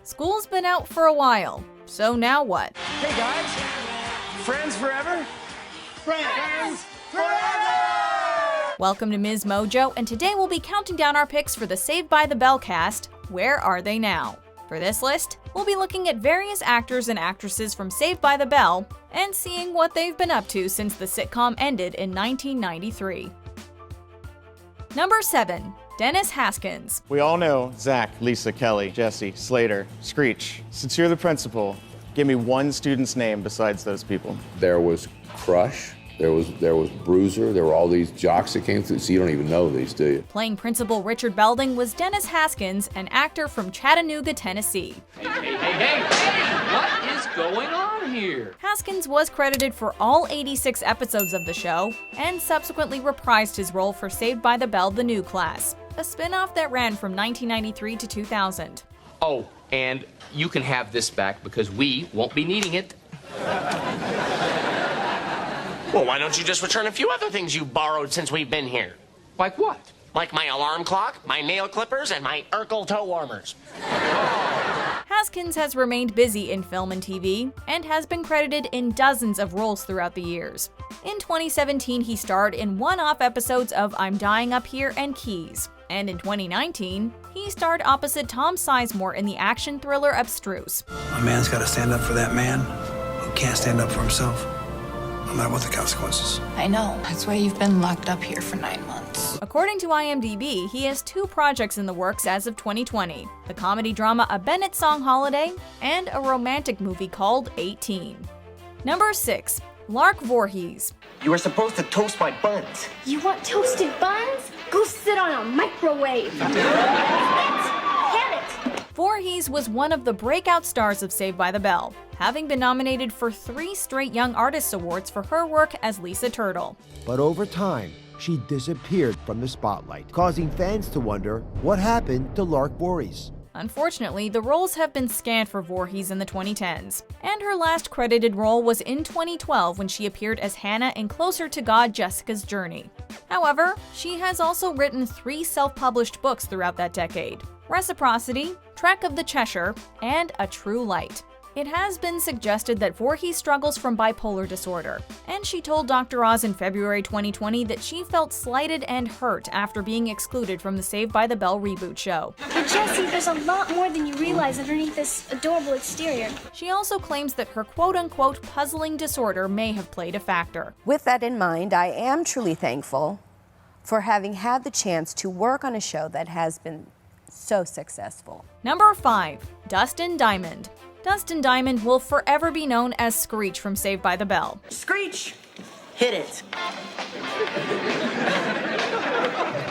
School's been out for a while, so now what? Hey guys, friends forever? Friends forever! Welcome to MsMojo, and today we'll be counting down our picks for the Saved by the Bell cast. Where are they now? For this list, we'll be looking at various actors and actresses from Saved by the Bell and seeing what they've been up to since the sitcom ended in 1993. Number 7. Dennis Haskins. We all know Zach, Lisa, Kelly, Jesse, Slater, Screech. Since you're the principal, give me one student's name besides those people. There was Crush, there was Bruiser, there were all these jocks that came through, so you don't even know these, do you? Playing Principal Richard Belding was Dennis Haskins, an actor from Chattanooga, Tennessee. Hey, what is going on here? Haskins was credited for all 86 episodes of the show, and subsequently reprised his role for Saved by the Bell: The New Class, a spin-off that ran from 1993 to 2000. Oh, and you can have this back because we won't be needing it. Well, why don't you just return a few other things you borrowed since we've been here? Like what? Like my alarm clock, my nail clippers, and my Urkel toe warmers. Haskins has remained busy in film and TV, and has been credited in dozens of roles throughout the years. In 2017, he starred in one-off episodes of I'm Dying Up Here and Keys. And in 2019, he starred opposite Tom Sizemore in the action thriller Abstruse. A man's got to stand up for that man who can't stand up for himself, no matter what the consequences. I know. That's why you've been locked up here for 9 months. According to IMDb, he has 2 projects in the works as of 2020, the comedy drama A Bennett Song Holiday and a romantic movie called 18. Number 6. Lark Voorhees. You were supposed to toast my buns. You want toasted buns? Go sit on a microwave. Have it. Voorhees was one of the breakout stars of Saved by the Bell, having been nominated for 3 straight Young Artists Awards for her work as Lisa Turtle. But over time, she disappeared from the spotlight, causing fans to wonder what happened to Lark Voorhees. Unfortunately, the roles have been scant for Voorhees in the 2010s, and her last credited role was in 2012 when she appeared as Hannah in Closer to God: Jessica's Journey. However, she has also written 3 self-published books throughout that decade: Reciprocity, Trek of the Cheshire, and A True Light. It has been suggested that Voorhees struggles from bipolar disorder, and she told Dr. Oz in February 2020 that she felt slighted and hurt after being excluded from the Saved by the Bell reboot show. But Jesse, there's a lot more than you realize underneath this adorable exterior. She also claims that her quote-unquote puzzling disorder may have played a factor. With that in mind, I am truly thankful for having had the chance to work on a show that has been so successful. Number 5. Dustin Diamond. Dustin Diamond will forever be known as Screech from Saved by the Bell. Screech! Hit it.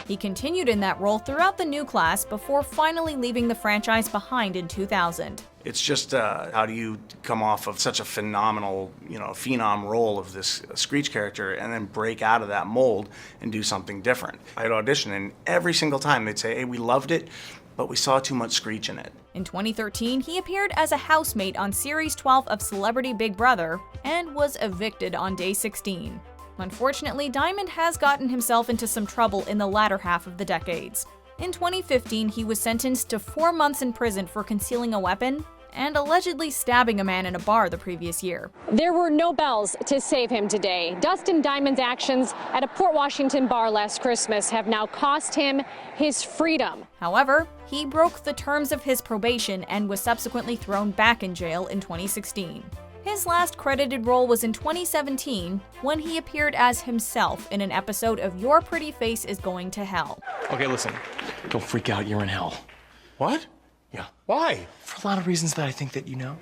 He continued in that role throughout the New Class before finally leaving the franchise behind in 2000. It's just, how do you come off of such a phenomenal, phenom role of this Screech character and then break out of that mold and do something different? I'd audition, and every single time they'd say, hey, we loved it, but we saw too much Screech in it. In 2013, he appeared as a housemate on Series 12 of Celebrity Big Brother and was evicted on day 16. Unfortunately, Diamond has gotten himself into some trouble in the latter half of the decades. In 2015, he was sentenced to 4 months in prison for concealing a weapon and allegedly stabbing a man in a bar the previous year. There were no bells to save him today. Dustin Diamond's actions at a Port Washington bar last Christmas have now cost him his freedom. However, he broke the terms of his probation and was subsequently thrown back in jail in 2016. His last credited role was in 2017 when he appeared as himself in an episode of Your Pretty Face is Going to Hell. Okay, listen, don't freak out, you're in hell. What? Yeah. Why? For a lot of reasons that I think that you know.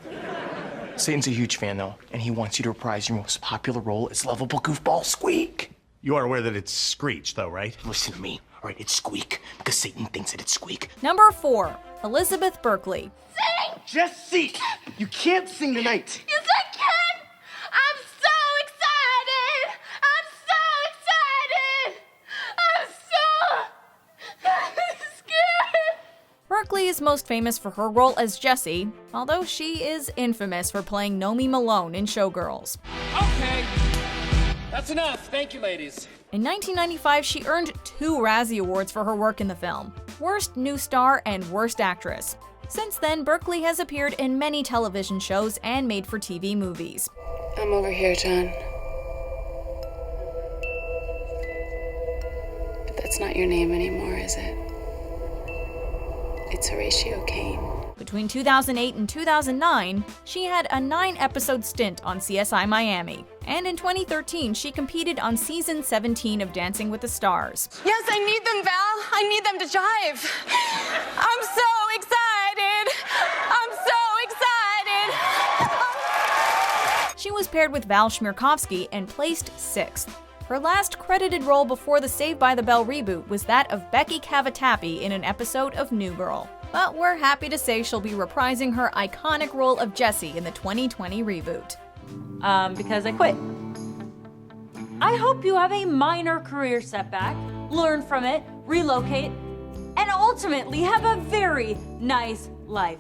Satan's a huge fan, though, and he wants you to reprise your most popular role as lovable goofball Squeak. You are aware that it's Screech, though, right? Listen to me, all right? It's Squeak, because Satan thinks that it's Squeak. Number 4. Elizabeth Berkley. Sing! Jesse! You can't sing tonight. Yes, I can! I'm so excited! I'm so scared! Berkley is most famous for her role as Jessie, although she is infamous for playing Nomi Malone in Showgirls. Okay, that's enough. Thank you, ladies. In 1995, she earned 2 Razzie Awards for her work in the film: Worst New Star and Worst Actress. Since then, Berkley has appeared in many television shows and made-for-TV movies. I'm over here, John. But that's not your name anymore, is it? It's Horatio Kane. Between 2008 and 2009, she had a 9-episode stint on CSI Miami. And in 2013, she competed on season 17 of Dancing with the Stars. Yes, I need them, Val. I need them to jive. I'm so excited. I'm so excited. She was paired with Val Schmirkovsky and placed 6th. Her last credited role before the Saved by the Bell reboot was that of Becky Cavatappi in an episode of New Girl. But we're happy to say she'll be reprising her iconic role of Jessie in the 2020 reboot. Because I quit. I hope you have a minor career setback, learn from it, relocate, and ultimately have a very nice life.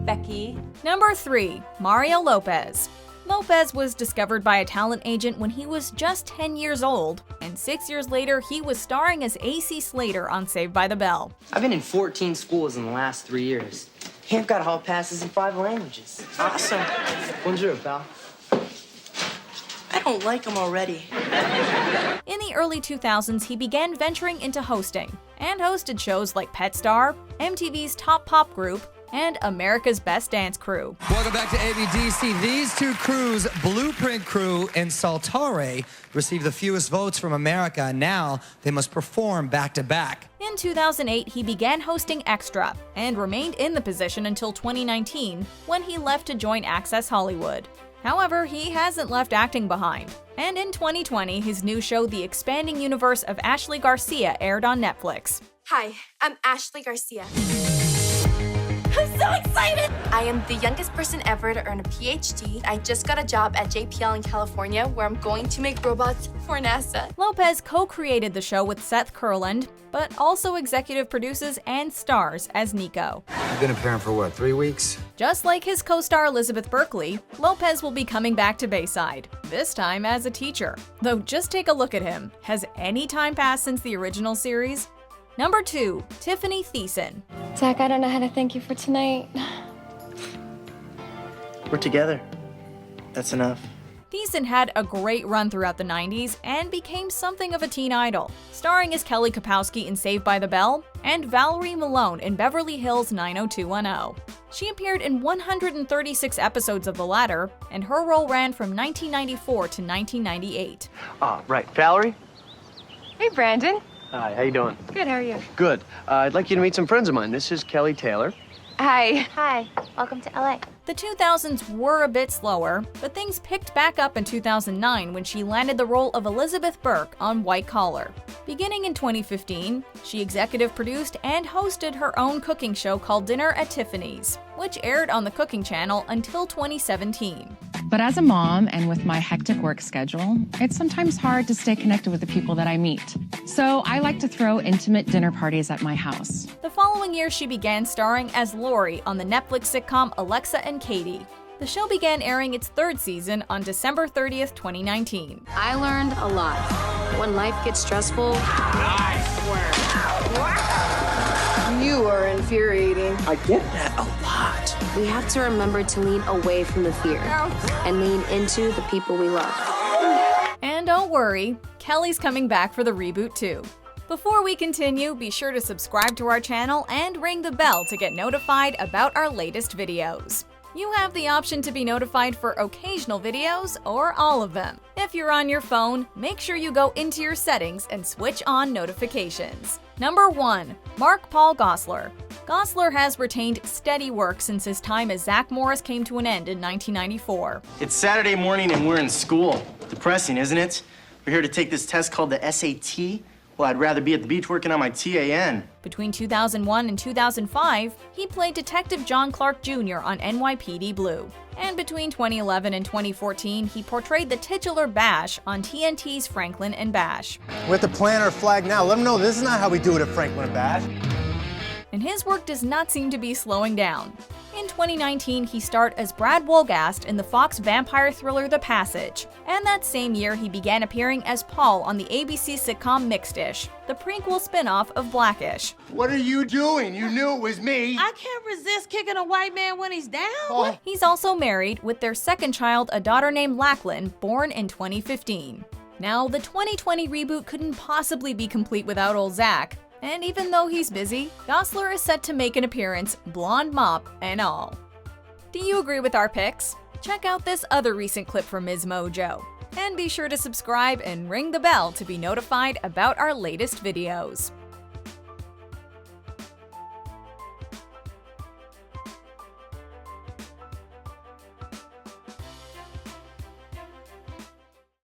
Becky. Number 3, Mario Lopez. Lopez was discovered by a talent agent when he was just 10 years old, and 6 years later, he was starring as AC Slater on Saved by the Bell. I've been in 14 schools in the last 3 years. I've got hall passes in 5 languages. Awesome. Bonjour, pal. I don't like him already. In the early 2000s, he began venturing into hosting, and hosted shows like Pet Star, MTV's Top Pop Group, and America's Best Dance Crew. Welcome back to ABDC. These two crews, Blueprint Crew and Saltare, received the fewest votes from America, and now they must perform back-to-back. In 2008, he began hosting Extra, and remained in the position until 2019, when he left to join Access Hollywood. However, he hasn't left acting behind, and in 2020, his new show The Expanding Universe of Ashley Garcia aired on Netflix. Hi, I'm Ashley Garcia. I'm so excited! I am the youngest person ever to earn a PhD. I just got a job at JPL in California, where I'm going to make robots for NASA. Lopez co-created the show with Seth Kurland, but also executive produces and stars as Nico. You've been a parent for what, 3 weeks? Just like his co-star Elizabeth Berkley, Lopez will be coming back to Bayside, this time as a teacher. Though just take a look at him. Has any time passed since the original series? Number 2, Tiffani Thiessen. Zach, I don't know how to thank you for tonight. We're together. That's enough. Thiessen had a great run throughout the 90s and became something of a teen idol, starring as Kelly Kapowski in Saved by the Bell and Valerie Malone in Beverly Hills 90210. She appeared in 136 episodes of the latter, and her role ran from 1994 to 1998. Right. Valerie? Hey, Brandon. Hi, how you doing? Good, how are you? Good. I'd like you to meet some friends of mine. This is Kelly Taylor. Hi. Hi. Welcome to LA. The 2000s were a bit slower, but things picked back up in 2009 when she landed the role of Elizabeth Burke on White Collar. Beginning in 2015, she executive produced and hosted her own cooking show called Dinner at Tiffany's, which aired on the Cooking Channel until 2017. But as a mom and with my hectic work schedule, it's sometimes hard to stay connected with the people that I meet. So I like to throw intimate dinner parties at my house. The following year, she began starring as Lori on the Netflix sitcom Alexa and Katie. The show began airing its 3rd season on December 30th, 2019. I learned a lot. When life gets stressful, you are infuriating. I get that a lot. We have to remember to lean away from the fear and lean into the people we love. And don't worry, Kelly's coming back for the reboot too. Before we continue, be sure to subscribe to our channel and ring the bell to get notified about our latest videos. You have the option to be notified for occasional videos or all of them. If you're on your phone, make sure you go into your settings and switch on notifications. Number 1, Mark Paul Gosselaar. Gosselaar has retained steady work since his time as Zach Morris came to an end in 1994. It's Saturday morning and we're in school. Depressing, isn't it? We're here to take this test called the SAT. Well, I'd rather be at the beach working on my TAN. Between 2001 and 2005, he played Detective John Clark Jr. on NYPD Blue. And between 2011 and 2014, he portrayed the titular Bash on TNT's Franklin and Bash. We have to plant our flag now. Let them know this is not how we do it at Franklin and Bash. And his work does not seem to be slowing down. In 2019, he starred as Brad Wolgast in the Fox vampire thriller The Passage, and that same year he began appearing as Paul on the ABC sitcom Mixed-ish, the prequel spin-off of Blackish. What are you doing? You knew it was me. I can't resist kicking a white man when he's down. He's also married, with their second child, a daughter named Lachlan, born in 2015. Now, the 2020 reboot couldn't possibly be complete without old Zach. And even though he's busy, Gosler is set to make an appearance, blonde mop and all. Do you agree with our picks? Check out this other recent clip from MsMojo. And be sure to subscribe and ring the bell to be notified about our latest videos.